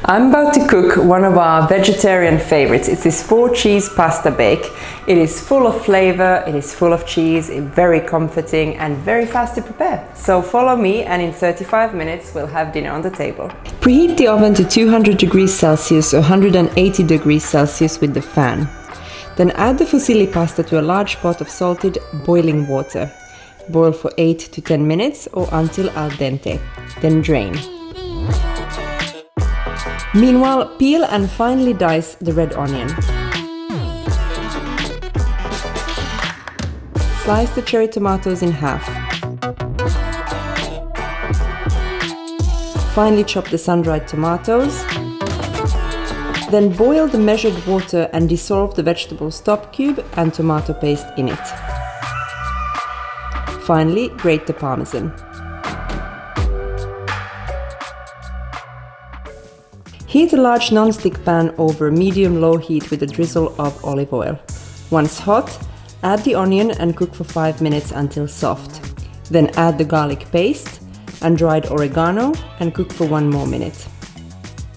I'm about to cook one of our vegetarian favorites. It's this 4-cheese pasta bake. It is full of flavor, it is full of cheese, very comforting and very fast to prepare. So follow me and in 35 minutes we'll have dinner on the table. Preheat the oven to 200 degrees Celsius or 180 degrees Celsius with the fan. Then add the fusilli pasta to a large pot of salted boiling water. Boil for 8 to 10 minutes or until al dente. Then drain. Meanwhile, peel and finely dice the red onion. Slice the cherry tomatoes in half. Finely chop the sun-dried tomatoes. Then boil the measured water and dissolve the vegetable stock cube and tomato paste in it. Finally, grate the Parmesan. Heat a large non-stick pan over medium-low heat with a drizzle of olive oil. Once hot, add the onion and cook for 5 minutes until soft. Then add the garlic paste and dried oregano and cook for 1 more minute.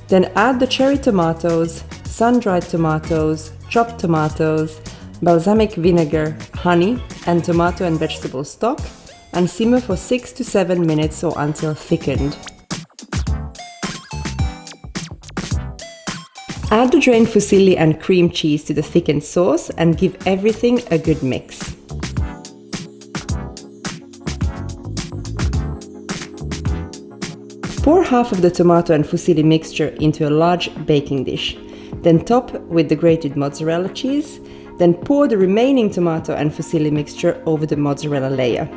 Then add the cherry tomatoes, sun-dried tomatoes, chopped tomatoes, balsamic vinegar, honey, and tomato and vegetable stock, and simmer for 6 to 7 minutes or until thickened. Add the drained fusilli and cream cheese to the thickened sauce and give everything a good mix. Pour half of the tomato and fusilli mixture into a large baking dish. Then top with the grated mozzarella cheese. Then pour the remaining tomato and fusilli mixture over the mozzarella layer.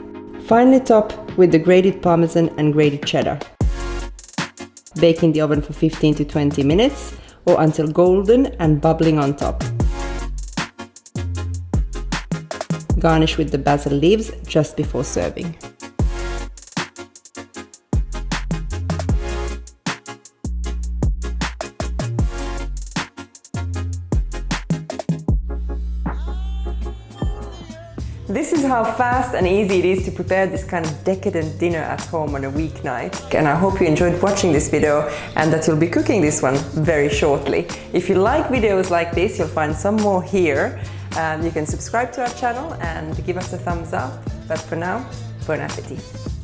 Finally top with the grated Parmesan and grated cheddar. Bake in the oven for 15 to 20 minutes or until golden and bubbling on top. Garnish with the basil leaves just before serving. This is how fast and easy it is to prepare this kind of decadent dinner at home on a weeknight. And I hope you enjoyed watching this video and that you'll be cooking this one very shortly. If you like videos like this, you'll find some more here. You can subscribe to our channel and give us a thumbs up. But for now, bon appétit!